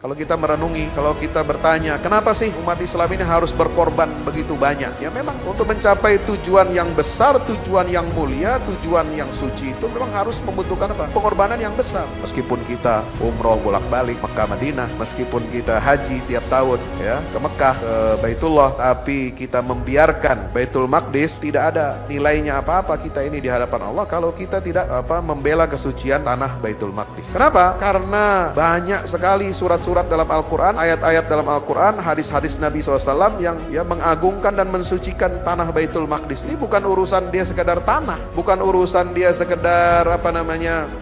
Kalau kita merenungi, kalau kita bertanya, kenapa sih umat Islam ini harus berkorban begitu banyak? Ya memang untuk mencapai tujuan yang besar, tujuan yang mulia, tujuan yang suci itu memang harus membutuhkan apa? Pengorbanan yang besar. Meskipun kita umroh bolak-balik Mekah Madinah, meskipun kita haji tiap tahun ya ke Mekah, ke Baitullah, tapi kita membiarkan Baitul Maqdis, tidak ada nilainya apa-apa kita ini di hadapan Allah kalau kita tidak membela kesucian tanah Baitul Maqdis. Kenapa? Karena banyak sekali surat-surat dalam Al-Quran, ayat-ayat dalam Al-Quran, hadis-hadis Nabi SAW yang mengagungkan dan mensucikan tanah Baitul Maqdis. Ini bukan urusan dia sekedar tanah, bukan urusan dia sekedar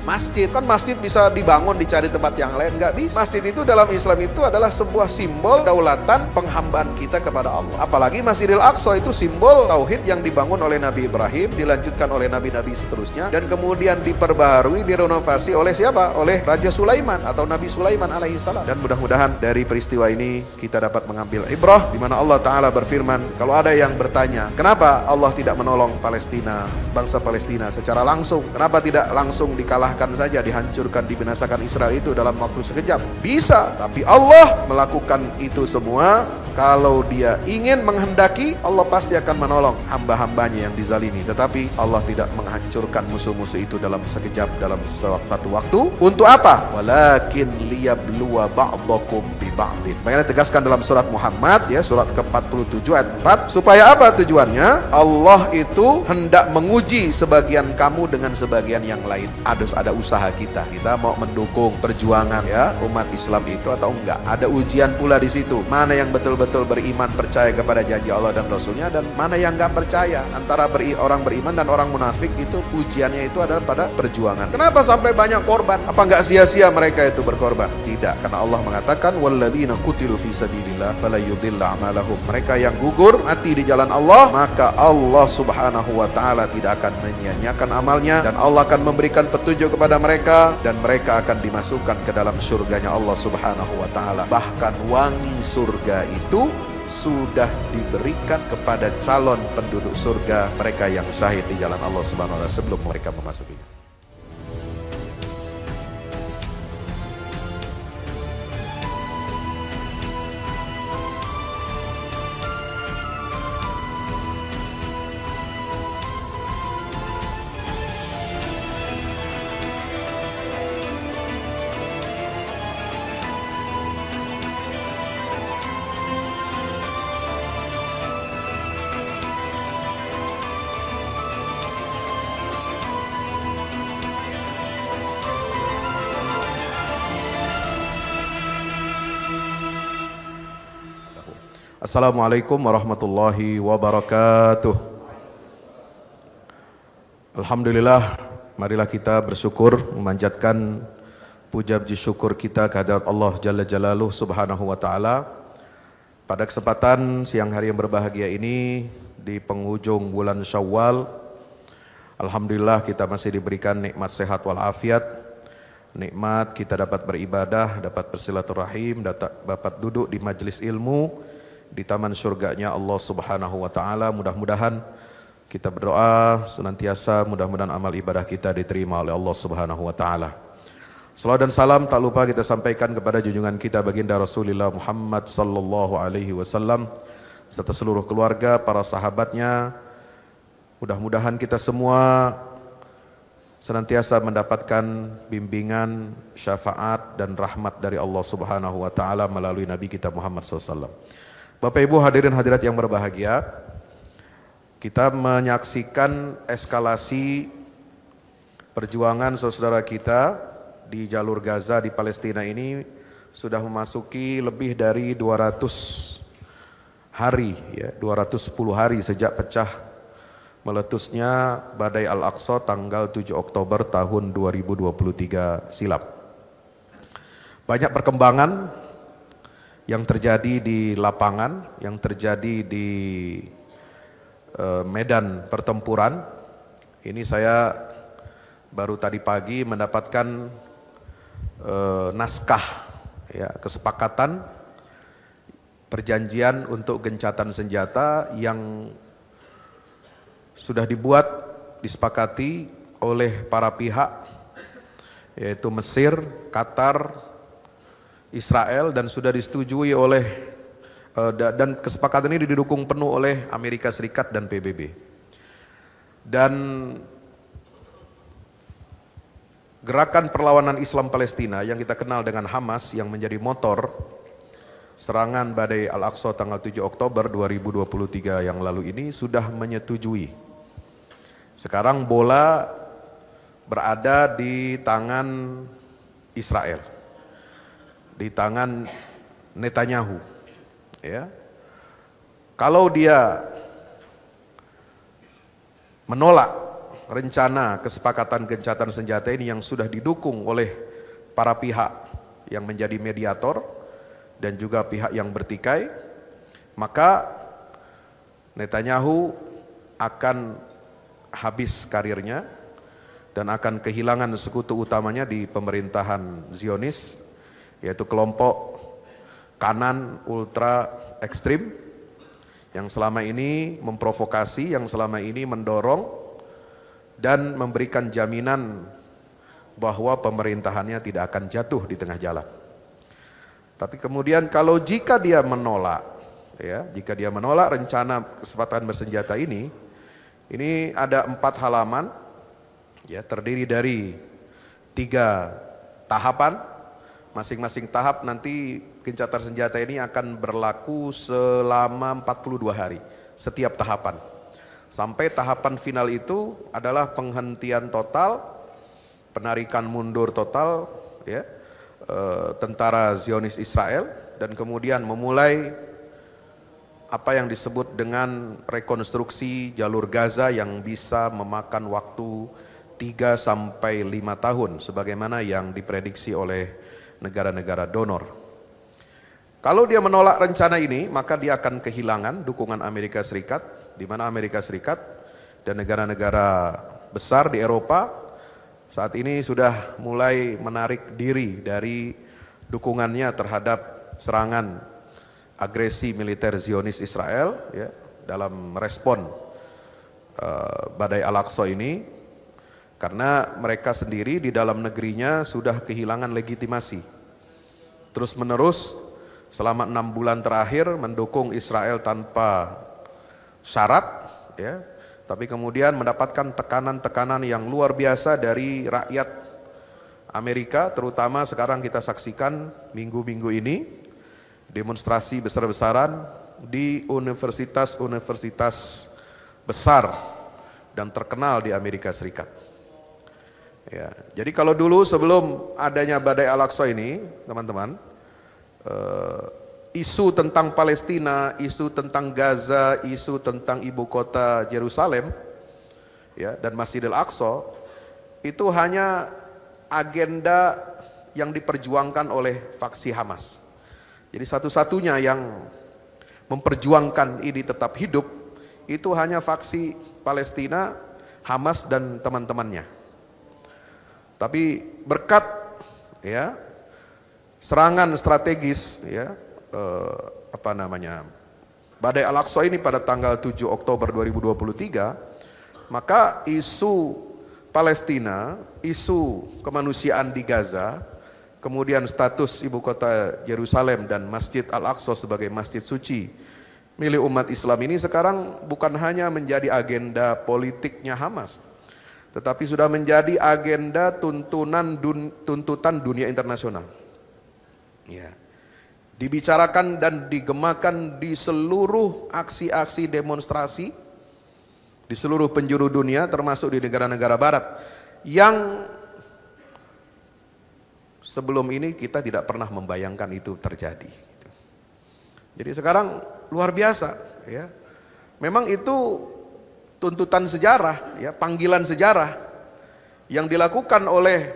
masjid. Kan masjid bisa dibangun dicari tempat yang lain, nggak bisa. Masjid itu dalam Islam itu adalah sebuah simbol daulatan penghambaan kita kepada Allah. Apalagi Masjidil Aqsa itu simbol tauhid yang dibangun oleh Nabi Ibrahim, dilanjutkan oleh nabi-nabi seterusnya, dan kemudian diperbaharui, direnovasi oleh siapa? Oleh Raja Sulaiman atau Nabi Sulaiman alaihissalam. Dan mudah-mudahan dari peristiwa ini kita dapat mengambil ibrah, di mana Allah Ta'ala berfirman, kalau ada yang bertanya, kenapa Allah tidak menolong Palestina, bangsa Palestina secara langsung? Kenapa tidak langsung dikalahkan saja, dihancurkan, dibinasakan Israel itu dalam waktu sekejap? Bisa, tapi Allah melakukan itu semua. Kalau dia ingin menghendaki, Allah pasti akan menolong hamba-hambanya yang dizalimi. Tetapi Allah tidak menghancurkan musuh-musuh itu dalam sekejap, dalam satu waktu. Untuk apa? Walakin liyabluwa ba'dakum bi ba'din. Makanya ditegaskan dalam surat Muhammad ya, surat ke-47 ayat 4. Supaya apa tujuannya? Allah itu hendak menguji sebagian kamu dengan sebagian yang lain. Ada usaha kita mau mendukung perjuangan ya umat Islam itu atau enggak. Ada ujian pula di situ. Mana yang betul-betul beriman, percaya kepada janji Allah dan Rasulnya, dan mana yang enggak percaya. Antara orang beriman dan orang munafik itu ujiannya itu adalah pada perjuangan. Kenapa sampai banyak korban? Apa enggak sia-sia mereka itu berkorban? Tidak, karena Allah mengatakan walladzina qutilu fi sabilillah fala yudilla a'malahum. Mereka yang gugur mati di jalan Allah, maka Allah Subhanahu wa taala tidak akan menyia-nyiakan amalnya, dan Allah akan memberikan petunjuk kepada mereka, dan mereka akan dimasukkan ke dalam surganya Allah Subhanahu wa taala. Bahkan wangi surga itu sudah diberikan kepada calon penduduk surga, mereka yang syahid di jalan Allah Subhanahu wa taala sebelum mereka memasukinya. Assalamualaikum warahmatullahi wabarakatuh. Alhamdulillah, marilah kita bersyukur, memanjatkan puja puji syukur kita kehadirat Allah Jalla Jalaluhu Subhanahu wa taala. Pada kesempatan siang hari yang berbahagia ini di penghujung bulan Syawal, alhamdulillah kita masih diberikan nikmat sehat walafiat. Nikmat kita dapat beribadah, dapat bersilaturahim, dapat duduk di majelis ilmu di taman surganya Allah Subhanahu wa taala. Mudah-mudahan kita berdoa senantiasa, mudah-mudahan amal ibadah kita diterima oleh Allah Subhanahu wa taala. Salawat dan salam tak lupa kita sampaikan kepada junjungan kita baginda Rasulullah Muhammad sallallahu alaihi wasallam serta seluruh keluarga, para sahabatnya. Mudah-mudahan kita semua senantiasa mendapatkan bimbingan, syafaat dan rahmat dari Allah Subhanahu wa taala melalui Nabi kita Muhammad sallallahu alaihi wasallam. Bapak Ibu hadirin hadirat yang berbahagia, kita menyaksikan eskalasi perjuangan saudara kita di jalur Gaza di Palestina ini sudah memasuki lebih dari 200 hari ya, 210 hari sejak pecah meletusnya badai Al-Aqsa tanggal 7 Oktober tahun 2023 silam. Banyak perkembangan yang terjadi di lapangan, yang terjadi di medan pertempuran. Ini saya baru tadi pagi mendapatkan naskah ya, kesepakatan perjanjian untuk gencatan senjata yang sudah dibuat, disepakati oleh para pihak, yaitu Mesir, Qatar, Israel dan sudah disetujui oleh dan kesepakatan ini didukung penuh oleh Amerika Serikat dan PBB. Dan gerakan perlawanan Islam Palestina yang kita kenal dengan Hamas yang menjadi motor serangan badai Al-Aqsa tanggal 7 Oktober 2023 yang lalu ini sudah menyetujui. Sekarang bola berada di tangan Israel, di tangan Netanyahu. Ya, kalau dia menolak rencana kesepakatan gencatan senjata ini yang sudah didukung oleh para pihak yang menjadi mediator dan juga pihak yang bertikai, maka Netanyahu akan habis karirnya dan akan kehilangan sekutu utamanya di pemerintahan Zionis, yaitu kelompok kanan ultra ekstrim yang selama ini memprovokasi, yang selama ini mendorong dan memberikan jaminan bahwa pemerintahannya tidak akan jatuh di tengah jalan. Tapi kemudian kalau jika dia menolak, ya, jika dia menolak rencana kesepakatan bersenjata ini ada 4 halaman, ya, terdiri dari 3 tahapan. Masing-masing tahap nanti gencatan senjata ini akan berlaku selama 42 hari setiap tahapan. Sampai tahapan final itu adalah penghentian total, penarikan mundur total, ya, tentara Zionis Israel, dan kemudian memulai apa yang disebut dengan rekonstruksi jalur Gaza yang bisa memakan waktu 3 sampai 5 tahun sebagaimana yang diprediksi oleh negara-negara donor. Kalau dia menolak rencana ini, maka dia akan kehilangan dukungan Amerika Serikat, di mana Amerika Serikat dan negara-negara besar di Eropa saat ini sudah mulai menarik diri dari dukungannya terhadap serangan agresi militer Zionis Israel, ya, dalam merespon badai Al-Aqsa ini, karena mereka sendiri di dalam negerinya sudah kehilangan legitimasi. Terus menerus selama 6 bulan terakhir mendukung Israel tanpa syarat, ya, tapi kemudian mendapatkan tekanan-tekanan yang luar biasa dari rakyat Amerika, terutama sekarang kita saksikan minggu-minggu ini demonstrasi besar-besaran di universitas-universitas besar dan terkenal di Amerika Serikat. Ya, jadi kalau dulu sebelum adanya badai Al-Aqsa ini, teman-teman, isu tentang Palestina, isu tentang Gaza, isu tentang ibu kota Yerusalem, ya, dan Masjidil Aqsa itu hanya agenda yang diperjuangkan oleh faksi Hamas. Jadi satu-satunya yang memperjuangkan ini tetap hidup itu hanya faksi Palestina, Hamas dan teman-temannya. Tapi berkat, ya, serangan strategis, ya, badai Al-Aqsa ini pada tanggal 7 Oktober 2023, maka isu Palestina, isu kemanusiaan di Gaza, kemudian status ibu kota Yerusalem dan Masjid Al-Aqsa sebagai masjid suci milik umat Islam ini sekarang bukan hanya menjadi agenda politiknya Hamas, tetapi sudah menjadi agenda tuntutan dunia internasional. Ya. Dibicarakan dan digemakan di seluruh aksi-aksi demonstrasi di seluruh penjuru dunia, termasuk di negara-negara barat yang sebelum ini kita tidak pernah membayangkan itu terjadi. Jadi sekarang luar biasa, ya. Memang itu tuntutan sejarah, ya, panggilan sejarah yang dilakukan oleh,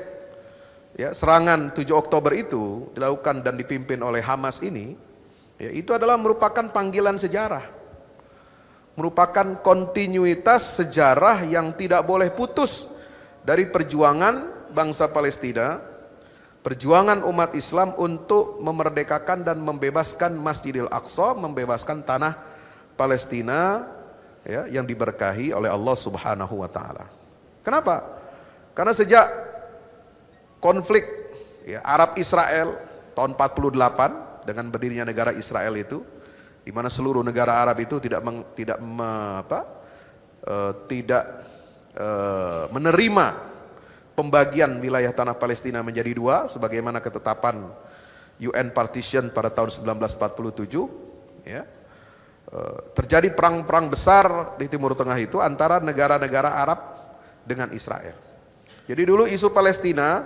ya, serangan 7 Oktober itu dilakukan dan dipimpin oleh Hamas ini, ya, itu adalah merupakan panggilan sejarah, merupakan kontinuitas sejarah yang tidak boleh putus dari perjuangan bangsa Palestina, perjuangan umat Islam untuk memerdekakan dan membebaskan Masjidil Aqsa, membebaskan tanah Palestina, ya, yang diberkahi oleh Allah Subhanahu wa taala. Kenapa? Karena sejak konflik, ya, Arab Israel tahun 48 dengan berdirinya negara Israel itu, di mana seluruh negara Arab itu tidak menerima pembagian wilayah tanah Palestina menjadi dua sebagaimana ketetapan UN Partition pada tahun 1947, ya. Terjadi perang-perang besar di Timur Tengah itu antara negara-negara Arab dengan Israel. Jadi dulu isu Palestina,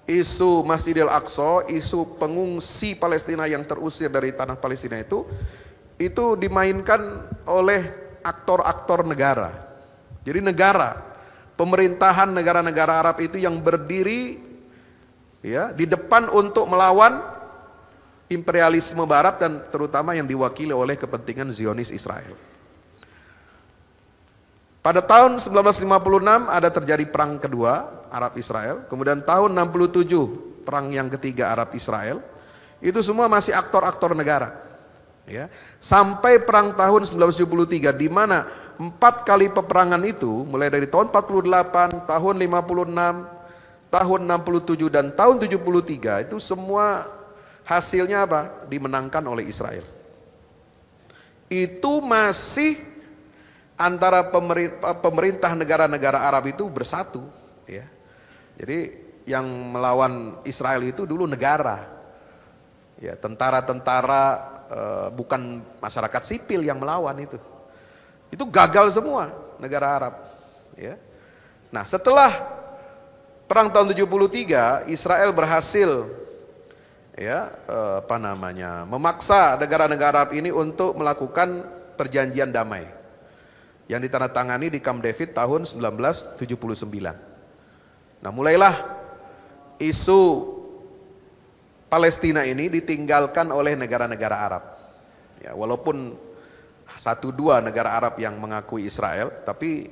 isu Masjidil Aqsa, isu pengungsi Palestina yang terusir dari tanah Palestina itu dimainkan oleh aktor-aktor negara. Jadi negara, pemerintahan negara-negara Arab itu yang berdiri, ya, di depan untuk melawan imperialisme Barat dan terutama yang diwakili oleh kepentingan Zionis Israel. Pada tahun 1956 ada terjadi perang kedua Arab Israel, kemudian tahun 67 perang yang ketiga Arab Israel. Itu semua masih aktor-aktor negara, ya. Sampai perang tahun 1973 di mana 4 kali peperangan itu mulai dari tahun 48, tahun 56, tahun 67 dan tahun 73 itu semua hasilnya apa? Dimenangkan oleh Israel. Itu masih antara pemerintah negara-negara Arab itu bersatu, ya. Jadi yang melawan Israel itu dulu negara, ya, tentara-tentara, bukan masyarakat sipil yang melawan itu. Itu gagal semua negara Arab, ya. Nah, setelah perang tahun 73 Israel berhasil, ya, memaksa negara-negara Arab ini untuk melakukan perjanjian damai yang ditandatangani di Camp David tahun 1979. Nah, mulailah isu Palestina ini ditinggalkan oleh negara-negara Arab. Ya, walaupun 1-2 negara Arab yang mengakui Israel, tapi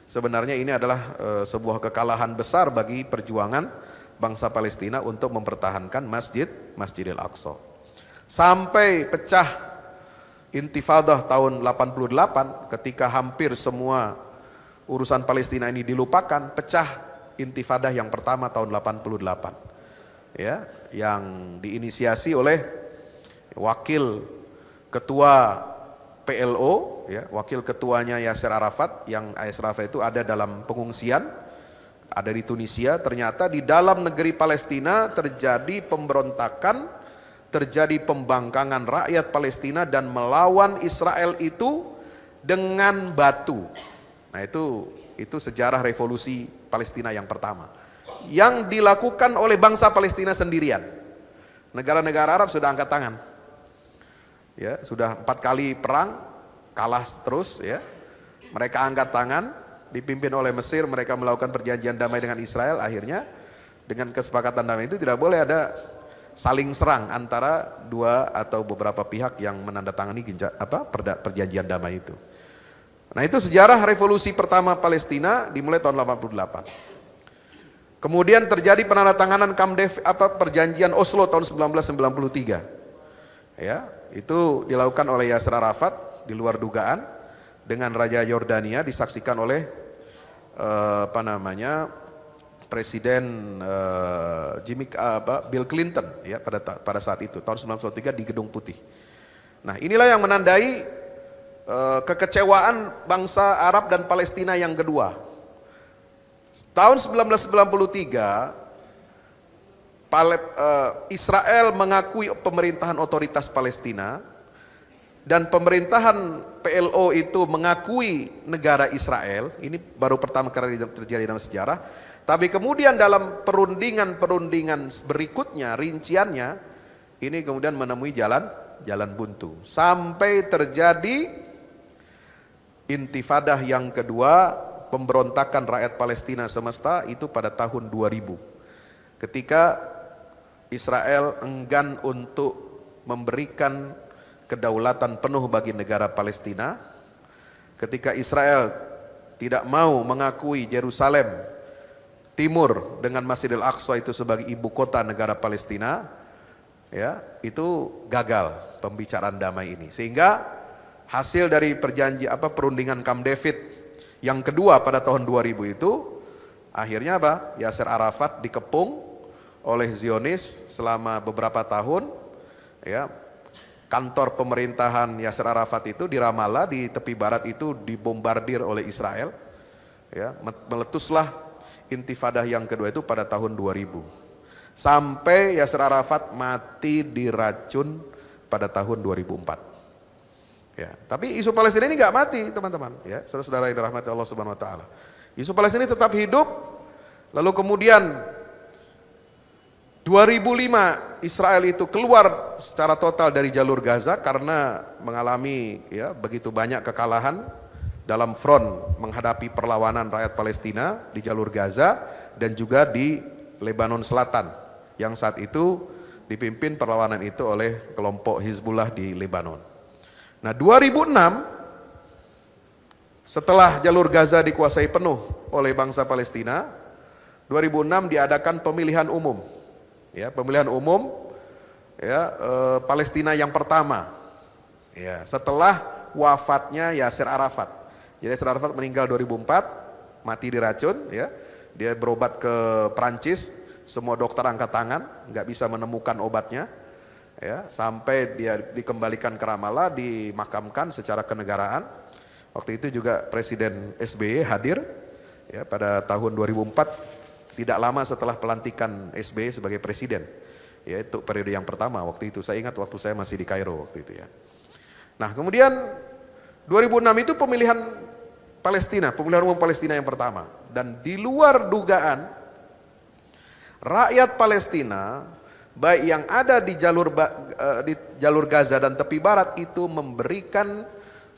sebenarnya ini adalah sebuah kekalahan besar bagi perjuangan bangsa Palestina untuk mempertahankan Masjidil Aqsa. Sampai pecah Intifadah tahun 88 ketika hampir semua urusan Palestina ini dilupakan, pecah Intifadah yang pertama tahun 88, ya, yang diinisiasi oleh wakil ketua PLO, ya, wakil ketuanya Yasser Arafat, yang Yasser Arafat itu ada dalam pengungsian, ada di Tunisia. Ternyata di dalam negeri Palestina terjadi pemberontakan, terjadi pembangkangan rakyat Palestina dan melawan Israel itu dengan batu. Nah, itu sejarah revolusi Palestina yang pertama yang dilakukan oleh bangsa Palestina sendirian. Negara-negara Arab sudah angkat tangan, ya, sudah 4 kali perang kalah terus, ya. Mereka angkat tangan, dipimpin oleh Mesir, mereka melakukan perjanjian damai dengan Israel. Akhirnya dengan kesepakatan damai itu tidak boleh ada saling serang antara dua atau beberapa pihak yang menandatangani perjanjian damai itu. Nah, itu sejarah revolusi pertama Palestina dimulai tahun 88. Kemudian terjadi penandatanganan perjanjian Oslo tahun 1993. Ya, itu dilakukan oleh Yasser Arafat di luar dugaan dengan Raja Yordania, disaksikan oleh Presiden Bill Clinton, ya, pada saat itu tahun 1993 di Gedung Putih. Nah, inilah yang menandai kekecewaan bangsa Arab dan Palestina yang kedua. Tahun 1993 Israel mengakui pemerintahan otoritas Palestina dan pemerintahan PLO itu mengakui negara Israel. Ini baru pertama kali terjadi dalam sejarah. Tapi kemudian dalam perundingan berikutnya, rinciannya, ini kemudian menemui jalan buntu. Sampai terjadi Intifadah yang kedua, pemberontakan rakyat Palestina semesta itu pada tahun 2000. Ketika Israel enggan untuk memberikan kedaulatan penuh bagi negara Palestina, ketika Israel tidak mau mengakui Yerusalem Timur dengan Masjidil Aqsa itu sebagai ibu kota negara Palestina, ya, itu gagal pembicaraan damai ini. Sehingga hasil dari perundingan Camp David yang kedua pada tahun 2000 itu akhirnya Yasser Arafat dikepung oleh Zionis selama beberapa tahun, ya. Kantor pemerintahan Yasser Arafat itu di Ramallah di tepi barat itu dibombardir oleh Israel, ya. Meletuslah intifadah yang kedua itu pada tahun 2000, sampai Yasser Arafat mati diracun pada tahun 2004. Ya, tapi isu Palestina ini nggak mati, teman-teman, ya, saudara-saudara yang dirahmati Allah Subhanahu Wa Taala. Isu Palestina ini tetap hidup. Lalu kemudian 2005 Israel itu keluar secara total dari jalur Gaza karena mengalami, ya, begitu banyak kekalahan dalam front menghadapi perlawanan rakyat Palestina di jalur Gaza dan juga di Lebanon Selatan yang saat itu dipimpin perlawanan itu oleh kelompok Hizbullah di Lebanon. Nah, 2006 setelah jalur Gaza dikuasai penuh oleh bangsa Palestina, 2006 diadakan pemilihan umum. Ya, pemilihan umum, ya, Palestina yang pertama, ya, setelah wafatnya Yasser Arafat. Jadi Yasser Arafat meninggal 2004, mati diracun, ya. Dia berobat ke Prancis, semua dokter angkat tangan, nggak bisa menemukan obatnya, ya, sampai dia dikembalikan ke Ramallah, dimakamkan secara kenegaraan. Waktu itu juga Presiden SBY hadir, ya, pada tahun 2004. Tidak lama setelah pelantikan SBY sebagai presiden, yaitu periode yang pertama waktu itu. Saya ingat waktu saya masih di Kairo waktu itu, ya. Nah, kemudian 2006 itu pemilihan Palestina, pemilihan umum Palestina yang pertama. Dan di luar dugaan, rakyat Palestina, baik yang ada di jalur Gaza dan tepi barat itu memberikan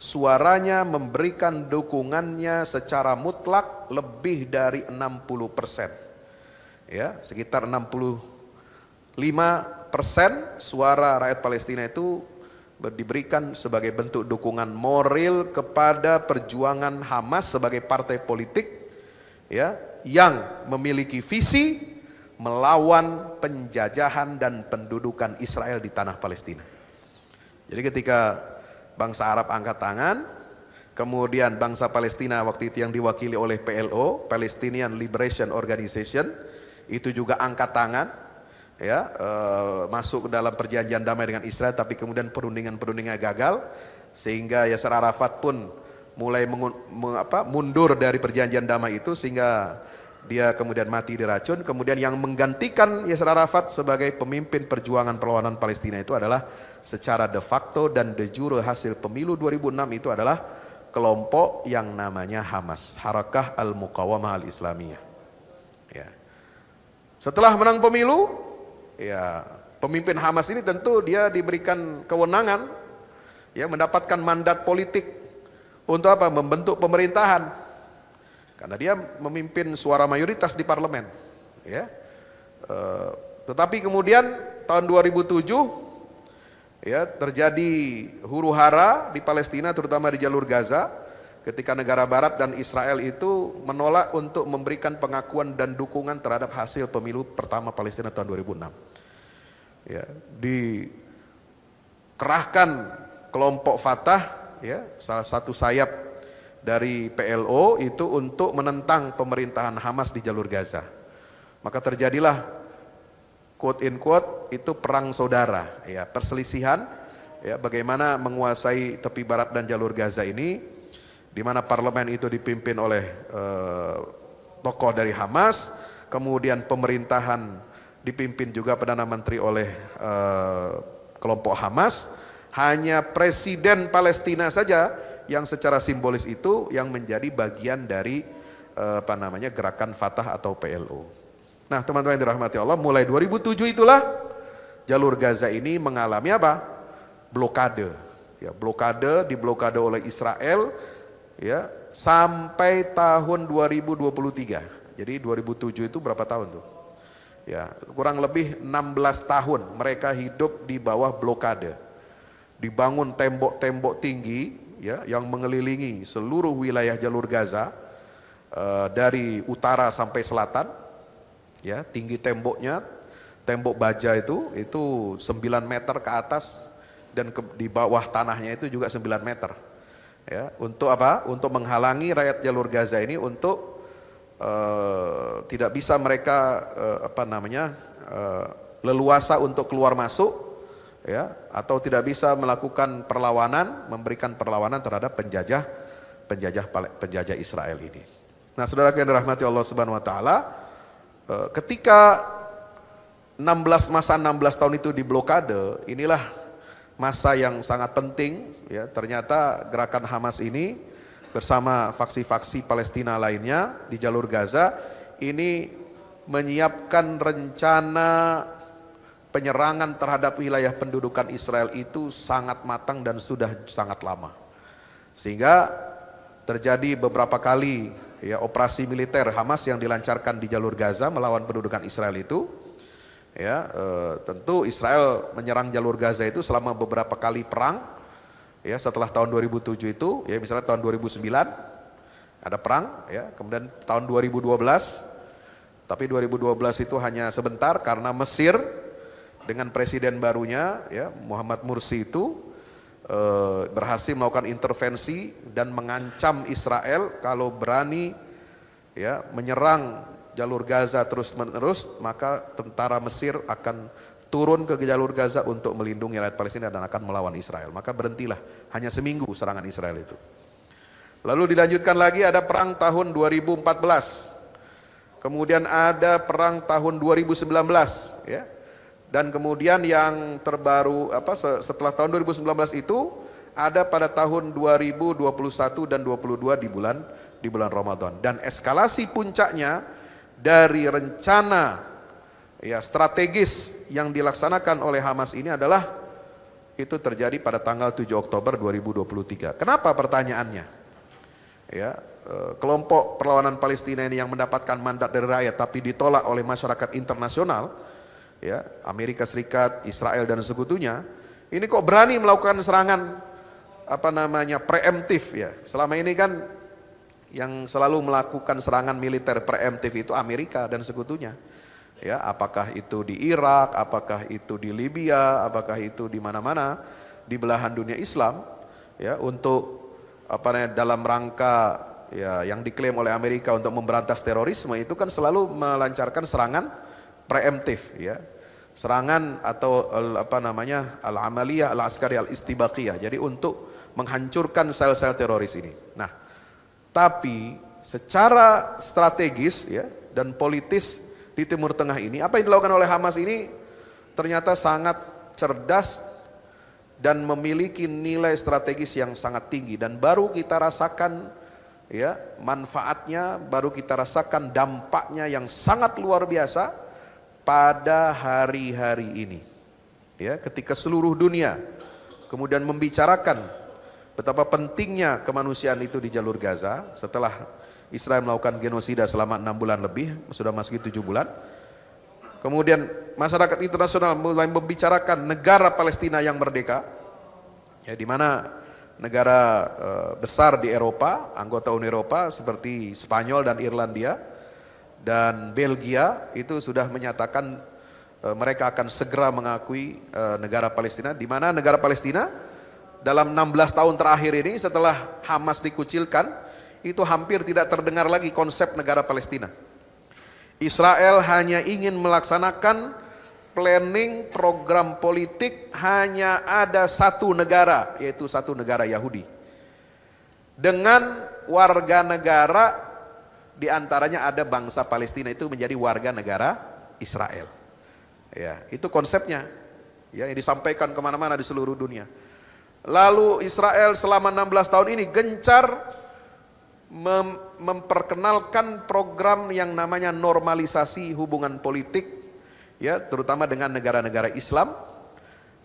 suaranya, memberikan dukungannya secara mutlak lebih dari 60%. Ya, sekitar 65% suara rakyat Palestina itu diberikan sebagai bentuk dukungan moral kepada perjuangan Hamas sebagai partai politik, ya, yang memiliki visi melawan penjajahan dan pendudukan Israel di tanah Palestina. Jadi ketika bangsa Arab angkat tangan, kemudian bangsa Palestina waktu itu yang diwakili oleh PLO, Palestinian Liberation Organization, itu juga angkat tangan, ya, masuk ke dalam perjanjian damai dengan Israel, tapi kemudian perundingan-perundingannya gagal, sehingga Yasser Arafat pun mulai mundur dari perjanjian damai itu, sehingga dia kemudian mati diracun. Kemudian yang menggantikan Yasser Arafat sebagai pemimpin perjuangan perlawanan Palestina itu adalah secara de facto dan de jure hasil pemilu 2006 itu adalah kelompok yang namanya Hamas, Harakah Al-Muqawamah Al-Islamiyah. Ya. Setelah menang pemilu, ya, pemimpin Hamas ini tentu dia diberikan kewenangan, ya, mendapatkan mandat politik untuk apa? Membentuk pemerintahan. Karena dia memimpin suara mayoritas di parlemen, ya. Tetapi kemudian tahun 2007, ya, terjadi huru-hara di Palestina, terutama di jalur Gaza, ketika negara barat dan Israel itu menolak untuk memberikan pengakuan dan dukungan terhadap hasil pemilu pertama Palestina tahun 2006. Ya, dikerahkan kelompok Fatah, ya, salah satu sayap dari PLO itu untuk menentang pemerintahan Hamas di jalur Gaza. Maka terjadilah quote in quote itu perang saudara, ya, perselisihan, ya, bagaimana menguasai tepi barat dan jalur Gaza ini, di mana parlemen itu dipimpin oleh tokoh dari Hamas, kemudian pemerintahan dipimpin juga Perdana Menteri oleh kelompok Hamas. Hanya presiden Palestina saja yang secara simbolis itu yang menjadi bagian dari gerakan Fatah atau PLO. Nah, teman-teman yang dirahmati Allah, mulai 2007 itulah jalur Gaza ini mengalami apa? Blokade. Ya, diblokade oleh Israel, ya, sampai tahun 2023. Jadi 2007 itu berapa tahun tuh? Ya, kurang lebih 16 tahun mereka hidup di bawah blokade. Dibangun tembok-tembok tinggi, ya, yang mengelilingi seluruh wilayah jalur Gaza, dari utara sampai selatan, ya, tinggi temboknya, tembok baja itu 9 meter ke atas, dan di bawah tanahnya itu juga 9 meter. Ya, untuk apa? Untuk menghalangi rakyat jalur Gaza ini untuk tidak bisa mereka leluasa untuk keluar masuk, ya, atau tidak bisa melakukan perlawanan, memberikan perlawanan terhadap penjajah Israel ini. Nah, saudara yang dirahmati Allah Subhanahu wa taala, ketika 16 tahun itu diblokade, inilah masa yang sangat penting, ya. Ternyata gerakan Hamas ini bersama faksi-faksi Palestina lainnya di jalur Gaza ini menyiapkan rencana penyerangan terhadap wilayah pendudukan Israel itu sangat matang dan sudah sangat lama. Sehingga terjadi beberapa kali, ya, operasi militer Hamas yang dilancarkan di jalur Gaza melawan pendudukan Israel itu. Ya, tentu Israel menyerang jalur Gaza itu selama beberapa kali perang. Ya, setelah tahun 2007 itu, ya, misalnya tahun 2009 ada perang, ya, kemudian tahun 2012, tapi 2012 itu hanya sebentar karena Mesir dengan presiden barunya, ya, Muhammad Mursi itu berhasil melakukan intervensi dan mengancam Israel kalau berani, ya, menyerang jalur Gaza terus-menerus, maka tentara Mesir akan turun ke jalur Gaza untuk melindungi rakyat Palestina dan akan melawan Israel. Maka berhentilah, hanya seminggu serangan Israel itu. Lalu dilanjutkan lagi, ada perang tahun 2014. Kemudian ada perang tahun 2019, ya. Dan kemudian yang terbaru setelah tahun 2019 itu ada pada tahun 2021 dan 22 di bulan Ramadan. Dan eskalasi puncaknya dari rencana, ya, strategis yang dilaksanakan oleh Hamas ini adalah itu terjadi pada tanggal 7 Oktober 2023. Kenapa pertanyaannya? Ya, kelompok perlawanan Palestina ini yang mendapatkan mandat dari rakyat tapi ditolak oleh masyarakat internasional, ya, Amerika Serikat, Israel dan sekutunya, ini kok berani melakukan serangan preemptif, ya. Selama ini kan yang selalu melakukan serangan militer preemptif itu Amerika dan sekutunya. Ya, apakah itu di Irak, apakah itu di Libya, apakah itu di mana-mana di belahan dunia Islam, ya, untuk dalam rangka, ya, yang diklaim oleh Amerika untuk memberantas terorisme itu kan selalu melancarkan serangan preemptif, ya. Serangan atau al-amaliyah al-askari al-istibaqiyah. Jadi untuk menghancurkan sel-sel teroris ini. Nah, tapi secara strategis, ya, dan politis di Timur Tengah ini, apa yang dilakukan oleh Hamas ini ternyata sangat cerdas dan memiliki nilai strategis yang sangat tinggi, dan baru kita rasakan, ya, manfaatnya, baru kita rasakan dampaknya yang sangat luar biasa pada hari-hari ini, ya, ketika seluruh dunia kemudian membicarakan betapa pentingnya kemanusiaan itu di jalur Gaza setelah Israel melakukan genosida selama 6 bulan lebih, sudah masuk 7 bulan. Kemudian masyarakat internasional mulai membicarakan negara Palestina yang merdeka, ya, di mana negara besar di Eropa, anggota Uni Eropa seperti Spanyol dan Irlandia dan Belgia itu sudah menyatakan mereka akan segera mengakui negara Palestina, di mana negara Palestina dalam 16 tahun terakhir ini setelah Hamas dikucilkan, itu hampir tidak terdengar lagi konsep negara Palestina. Israel hanya ingin melaksanakan planning program politik, hanya ada satu negara, yaitu satu negara Yahudi. Dengan warga negara, diantaranya ada bangsa Palestina itu menjadi warga negara Israel. Ya, itu konsepnya, ya, yang disampaikan kemana-mana di seluruh dunia. Lalu Israel selama 16 tahun ini gencar memperkenalkan program yang namanya normalisasi hubungan politik, ya, terutama dengan negara-negara Islam,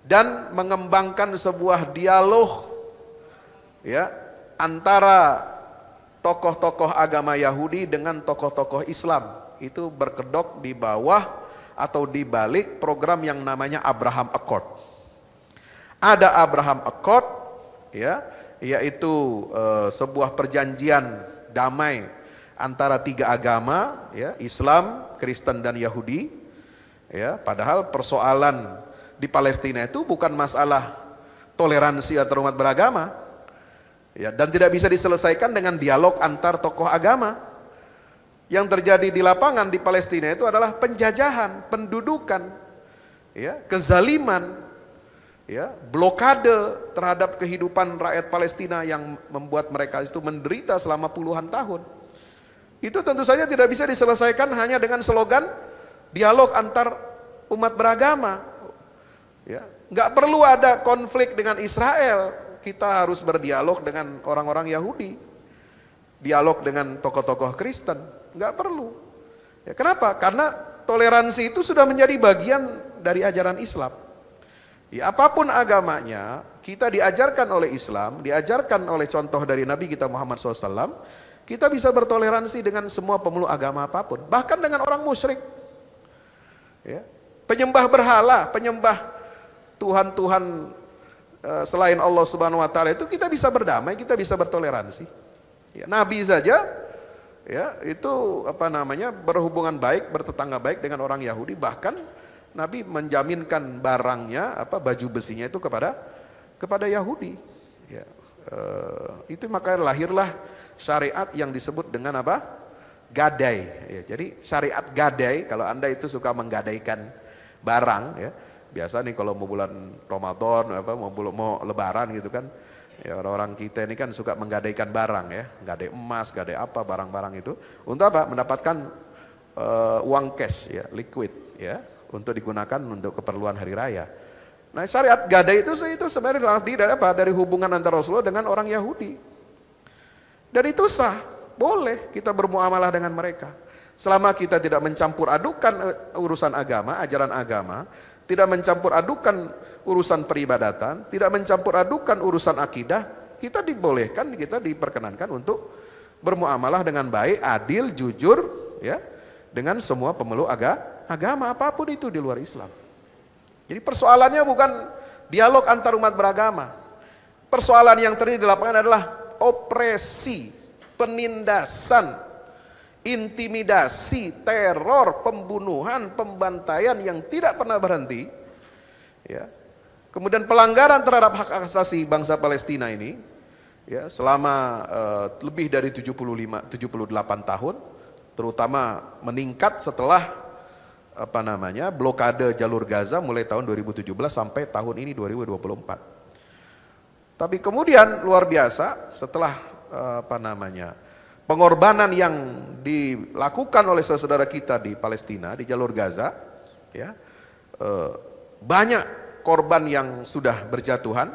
dan mengembangkan sebuah dialog, ya, antara tokoh-tokoh agama Yahudi dengan tokoh-tokoh Islam. Itu berkedok di bawah atau di balik program yang namanya Abraham Accord. Ada Abraham Accord, ya, yaitu sebuah perjanjian damai antara 3 agama, ya, Islam, Kristen dan Yahudi, ya. Padahal persoalan di Palestina itu bukan masalah toleransi antar umat beragama, ya, dan tidak bisa diselesaikan dengan dialog antar tokoh agama. yang terjadi di lapangan di Palestina itu adalah penjajahan, pendudukan, ya, kezaliman, ya, blokade terhadap kehidupan rakyat Palestina yang membuat mereka itu menderita selama puluhan tahun. Itu tentu saja tidak bisa diselesaikan hanya dengan slogan dialog antar umat beragama. Ya, nggak perlu ada konflik dengan Israel, kita harus berdialog dengan orang-orang Yahudi, dialog dengan tokoh-tokoh Kristen, nggak perlu. Ya, kenapa? Karena toleransi itu sudah menjadi bagian dari ajaran Islam. Ya, apapun agamanya, kita diajarkan oleh Islam, diajarkan oleh contoh dari Nabi kita Muhammad SAW, kita bisa bertoleransi dengan semua pemeluk agama apapun, bahkan dengan orang musyrik, ya, penyembah berhala, penyembah Tuhan-Tuhan selain Allah Subhanahu Wa Taala itu kita bisa berdamai, kita bisa bertoleransi. Ya, Nabi saja, ya, itu berhubungan baik, bertetangga baik dengan orang Yahudi, bahkan Nabi menjaminkan barangnya, baju besinya itu kepada Yahudi. Ya, itu maka lahirlah syariat yang disebut dengan gadai. Ya, jadi syariat gadai, kalau Anda itu suka menggadaikan barang, ya, biasa nih kalau mau bulan Ramadan, mau Lebaran gitu kan, ya, orang-orang kita ini kan suka menggadaikan barang, ya, gadai emas, gadai apa, barang-barang itu untuk apa? Mendapatkan uang cash, ya, liquid, ya, untuk digunakan untuk keperluan hari raya. Nah, syariat gadai itu sebenarnya dari hubungan antara Rasulullah dengan orang Yahudi. Dan itu sah, boleh kita bermuamalah dengan mereka. Selama kita tidak mencampur adukan urusan agama, ajaran agama, tidak mencampur adukan urusan peribadatan, tidak mencampur adukan urusan akidah, kita dibolehkan, kita diperkenankan untuk bermuamalah dengan baik, adil, jujur, ya, dengan semua pemeluk agama apapun itu di luar Islam. Jadi persoalannya bukan dialog antar umat beragama. Persoalan yang terjadi di lapangan adalah opresi, penindasan, intimidasi, teror, pembunuhan, pembantaian yang tidak pernah berhenti, ya. Kemudian pelanggaran terhadap hak asasi bangsa Palestina ini, ya, selama lebih dari 78 tahun, terutama meningkat setelah blokade jalur Gaza mulai tahun 2017 sampai tahun ini 2024. Tapi kemudian luar biasa setelah pengorbanan yang dilakukan oleh saudara kita di Palestina, di jalur Gaza, ya, banyak korban yang sudah berjatuhan,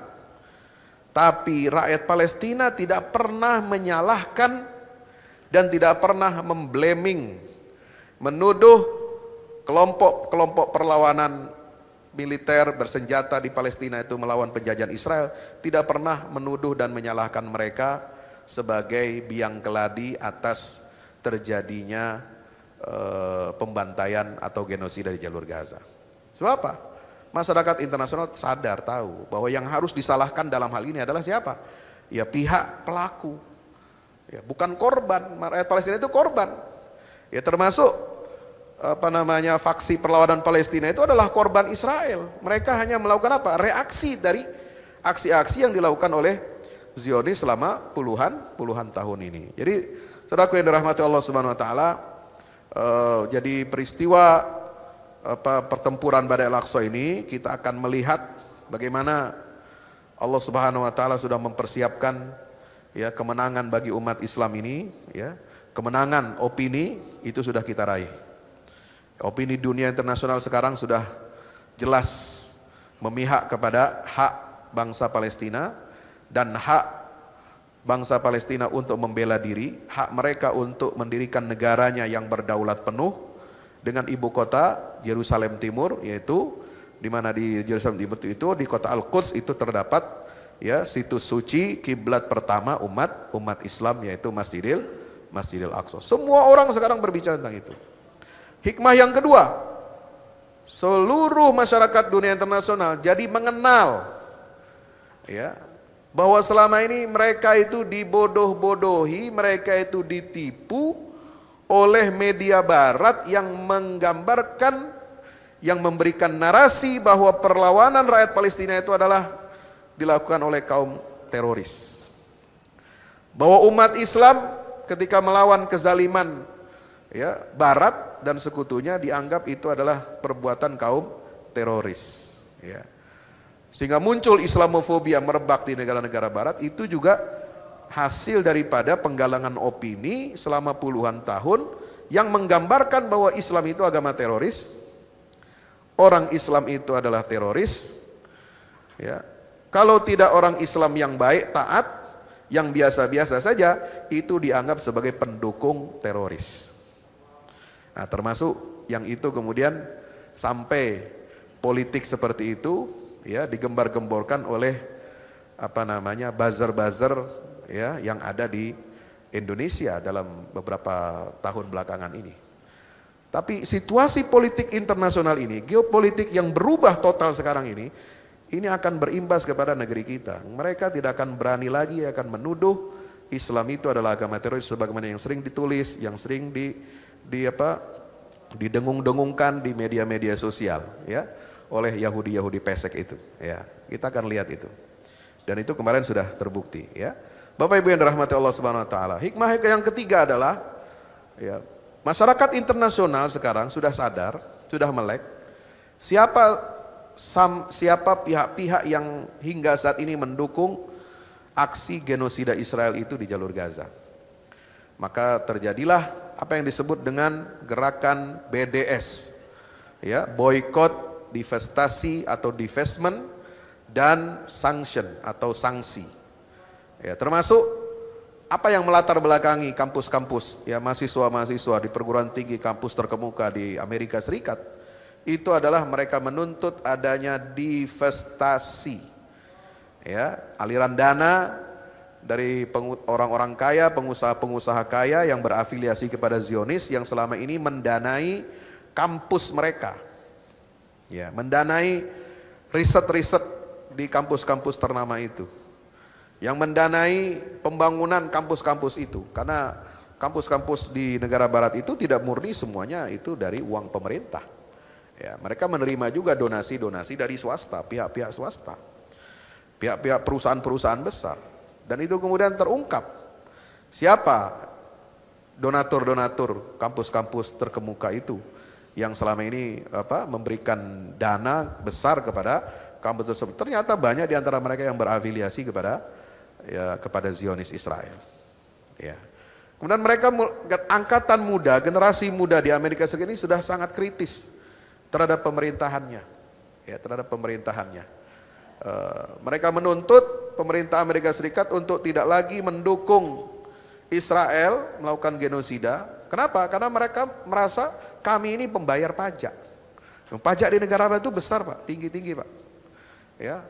tapi rakyat Palestina tidak pernah menyalahkan dan tidak pernah memblaming, menuduh kelompok-kelompok perlawanan militer bersenjata di Palestina itu melawan penjajahan Israel, tidak pernah menuduh dan menyalahkan mereka sebagai biang keladi atas terjadinya pembantaian atau genosida di jalur Gaza. Sebab apa? Masyarakat internasional sadar, tahu bahwa yang harus disalahkan dalam hal ini adalah siapa? Ya, pihak pelaku, ya, bukan korban. Rakyat Palestina itu korban, ya, termasuk faksi perlawanan Palestina itu adalah korban Israel. Mereka hanya melakukan apa? Reaksi dari aksi-aksi yang dilakukan oleh Zionis selama puluhan tahun ini. Jadi, saudaraku yang dirahmati Allah Subhanahu Wa Taala, jadi peristiwa pertempuran Badai Al-Aqsa ini kita akan melihat bagaimana Allah Subhanahu Wa Taala sudah mempersiapkan, ya, kemenangan bagi umat Islam ini, ya, kemenangan opini itu sudah kita raih. Opini dunia internasional sekarang sudah jelas memihak kepada hak bangsa Palestina dan hak bangsa Palestina untuk membela diri, hak mereka untuk mendirikan negaranya yang berdaulat penuh dengan ibu kota Yerusalem Timur, yaitu di mana di Yerusalem Timur itu di kota Al-Quds itu terdapat, ya, situs suci kiblat pertama umat Islam, yaitu Masjidil Aqsa. Semua orang sekarang berbicara tentang itu. Hikmah yang kedua, seluruh masyarakat dunia internasional jadi mengenal, ya, bahwa selama ini mereka itu dibodoh-bodohi, mereka itu ditipu oleh media barat yang menggambarkan, yang memberikan narasi bahwa perlawanan rakyat Palestina itu adalah dilakukan oleh kaum teroris. Bahwa umat Islam ketika melawan kezaliman ya, Barat dan sekutunya dianggap itu adalah perbuatan kaum teroris, ya. Sehingga muncul Islamofobia merebak di negara-negara Barat, itu juga hasil daripada penggalangan opini selama puluhan tahun yang menggambarkan bahwa Islam itu agama teroris, orang Islam itu adalah teroris, ya. Kalau tidak orang Islam yang baik, taat, yang biasa-biasa saja, itu dianggap sebagai pendukung teroris. Nah, termasuk yang itu kemudian sampai politik seperti itu, ya, digembar-gemborkan oleh buzzer-buzzer, ya, yang ada di Indonesia dalam beberapa tahun belakangan ini. Tapi situasi politik internasional ini, geopolitik yang berubah total sekarang ini akan berimbas kepada negeri kita. Mereka tidak akan berani lagi akan menuduh Islam itu adalah agama teroris sebagaimana yang sering ditulis, yang sering didengung-dengungkan di media-media sosial, ya, oleh Yahudi pesek itu, ya. Kita akan lihat itu. Dan itu kemarin sudah terbukti, ya. Bapak Ibu yang dirahmati Allah Subhanahu wa taala. Hikmah yang ketiga adalah, ya, masyarakat internasional sekarang sudah sadar, sudah melek siapa pihak-pihak yang hingga saat ini mendukung aksi genosida Israel itu di jalur Gaza. Maka terjadilah apa yang disebut dengan gerakan BDS, ya, boykot, divestasi atau divestment, dan sanction atau sanksi, ya, termasuk apa yang melatar belakangi kampus-kampus, ya, mahasiswa-mahasiswa di perguruan tinggi kampus terkemuka di Amerika Serikat. Itu adalah mereka menuntut adanya divestasi, ya, aliran dana dari orang-orang kaya, pengusaha-pengusaha kaya yang berafiliasi kepada Zionis yang selama ini mendanai kampus mereka, ya, mendanai riset-riset di kampus-kampus ternama itu, yang mendanai pembangunan kampus-kampus itu, karena kampus-kampus di negara Barat itu tidak murni semuanya itu dari uang pemerintah. Ya, mereka menerima juga donasi-donasi dari swasta, pihak-pihak swasta, pihak-pihak perusahaan-perusahaan besar. Dan itu kemudian terungkap siapa donatur-donatur kampus-kampus terkemuka itu yang selama ini memberikan dana besar kepada kampus tersebut. Ternyata banyak di antara mereka yang berafiliasi kepada Zionis Israel. Ya. Kemudian mereka, angkatan muda, generasi muda di Amerika Serikat ini sudah sangat kritis terhadap pemerintahannya, ya, terhadap pemerintahannya. Mereka menuntut pemerintah Amerika Serikat untuk tidak lagi mendukung Israel melakukan genosida. Kenapa? Karena mereka merasa kami ini pembayar pajak. Pajak di negara itu besar, Pak, tinggi-tinggi, Pak. Ya,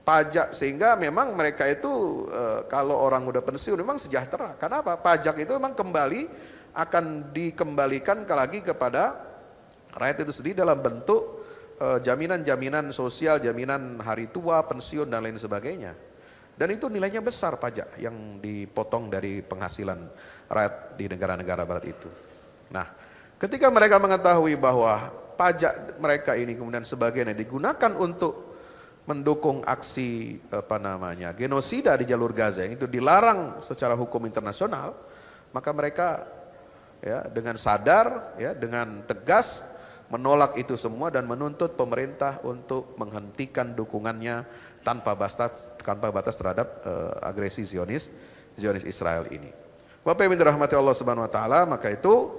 pajak, sehingga memang mereka itu kalau orang udah pensiun memang sejahtera. Kenapa? Pajak itu memang akan dikembalikan lagi kepada rakyat itu sendiri dalam bentuk jaminan-jaminan sosial, jaminan hari tua, pensiun, dan lain sebagainya. Dan itu nilainya besar pajak yang dipotong dari penghasilan rakyat di negara-negara Barat itu. Nah, ketika mereka mengetahui bahwa pajak mereka ini kemudian sebagiannya digunakan untuk mendukung aksi genosida di jalur Gaza yang itu dilarang secara hukum internasional, maka mereka, ya, dengan sadar, ya, dengan tegas menolak itu semua dan menuntut pemerintah untuk menghentikan dukungannya tanpa batas terhadap agresi Zionis Israel ini. Bapak Ibu dirahmati Allah Subhanahu wa taala, maka itu,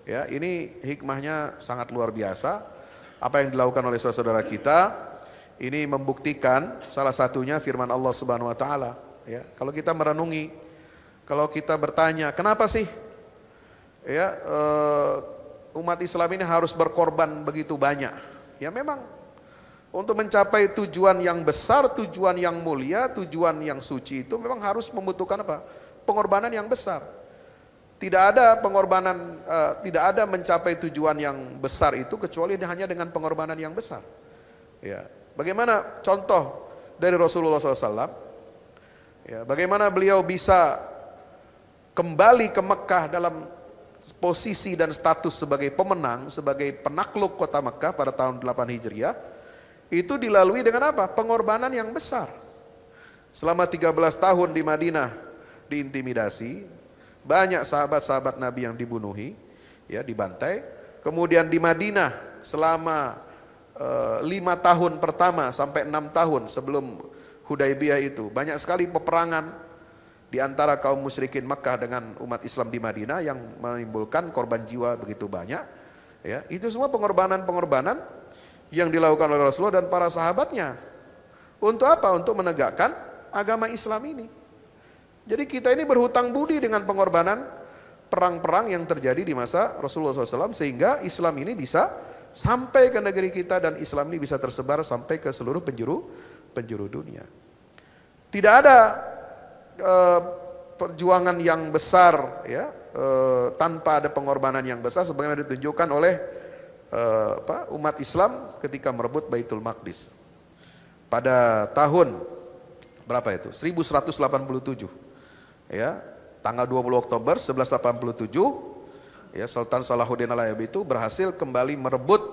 ya, ini hikmahnya sangat luar biasa. Apa yang dilakukan oleh saudara kita ini membuktikan salah satunya firman Allah Subhanahu wa taala, ya. Kalau kita merenungi, kalau kita bertanya, kenapa sih, ya, umat Islam ini harus berkorban begitu banyak? Ya, memang untuk mencapai tujuan yang besar, tujuan yang mulia, tujuan yang suci itu memang harus membutuhkan pengorbanan yang besar. Tidak ada pengorbanan, tidak ada mencapai tujuan yang besar itu kecuali hanya dengan pengorbanan yang besar. Ya, bagaimana contoh dari Rasulullah SAW? Ya, bagaimana beliau bisa kembali ke Mekah dalam posisi dan status sebagai pemenang, sebagai penakluk kota Mekah pada tahun 8 Hijriah, itu dilalui dengan apa? Pengorbanan yang besar. Selama 13 tahun di Madinah diintimidasi, banyak sahabat-sahabat Nabi yang dibunuhi, ya dibantai. Kemudian di Madinah selama 5 tahun pertama sampai 6 tahun sebelum Hudaybiyah itu banyak sekali peperangan di antara kaum musyrikin Makkah dengan umat Islam di Madinah yang menimbulkan korban jiwa begitu banyak. Ya, itu semua pengorbanan-pengorbanan yang dilakukan oleh Rasulullah dan para sahabatnya. Untuk apa? Untuk menegakkan agama Islam ini. Jadi kita ini berhutang budi dengan pengorbanan perang-perang yang terjadi di masa Rasulullah SAW sehingga Islam ini bisa sampai ke negeri kita dan Islam ini bisa tersebar sampai ke seluruh penjuru dunia. Tidak ada perjuangan yang besar ya tanpa ada pengorbanan yang besar sebagaimana ditunjukkan oleh umat Islam ketika merebut Baitul Maqdis. Pada tahun berapa itu? 1187. Ya, tanggal 20 Oktober 1187 ya, Sultan Salahuddin Al-Ayyubi itu berhasil kembali merebut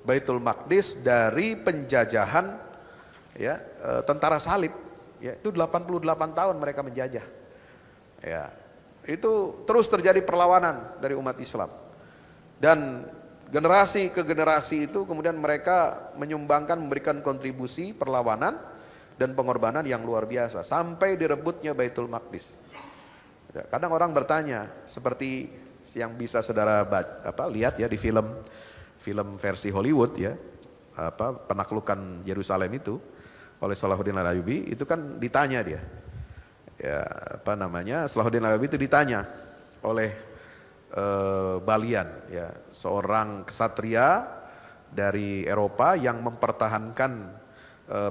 Baitul Maqdis dari penjajahan ya tentara salib. Ya, itu 88 tahun mereka menjajah. Ya, itu terus terjadi perlawanan dari umat Islam. Dan generasi ke generasi itu kemudian mereka menyumbangkan, memberikan kontribusi perlawanan dan pengorbanan yang luar biasa sampai direbutnya Baitul Maqdis. Ya, kadang orang bertanya seperti yang bisa saudara lihat ya di film versi Hollywood ya, penaklukan Yerusalem itu oleh Salahuddin Al-Ayyubi itu kan ditanya dia. Ya, Salahuddin Al-Ayyubi itu ditanya oleh Balian ya, seorang kesatria dari Eropa yang mempertahankan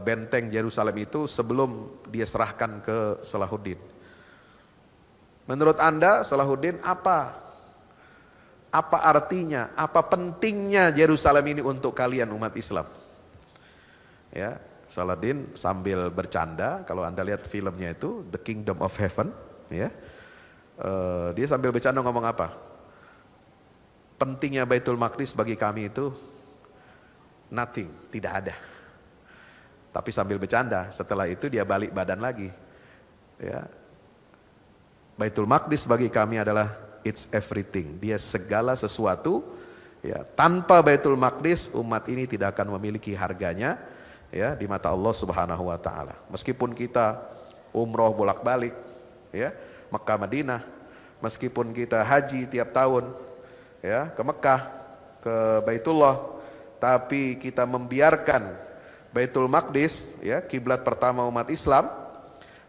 benteng Yerusalem itu sebelum dia serahkan ke Salahuddin. Menurut Anda Salahuddin apa artinya, apa pentingnya Yerusalem ini untuk kalian umat Islam? Ya, Salahuddin sambil bercanda, kalau Anda lihat filmnya itu The Kingdom of Heaven, ya, dia sambil bercanda ngomong apa? Pentingnya Baitul Maqdis bagi kami itu nothing, tidak ada. Tapi sambil bercanda, setelah itu dia balik badan lagi. Ya, Baitul Maqdis bagi kami adalah it's everything. Dia segala sesuatu. Ya, tanpa Baitul Maqdis umat ini tidak akan memiliki harganya ya di mata Allah Subhanahu wa taala. Meskipun kita umroh bolak-balik ya, Mekah Madinah, meskipun kita haji tiap tahun ya ke Mekah, ke Baitullah, tapi kita membiarkan Baitul Maqdis ya, kiblat pertama umat Islam,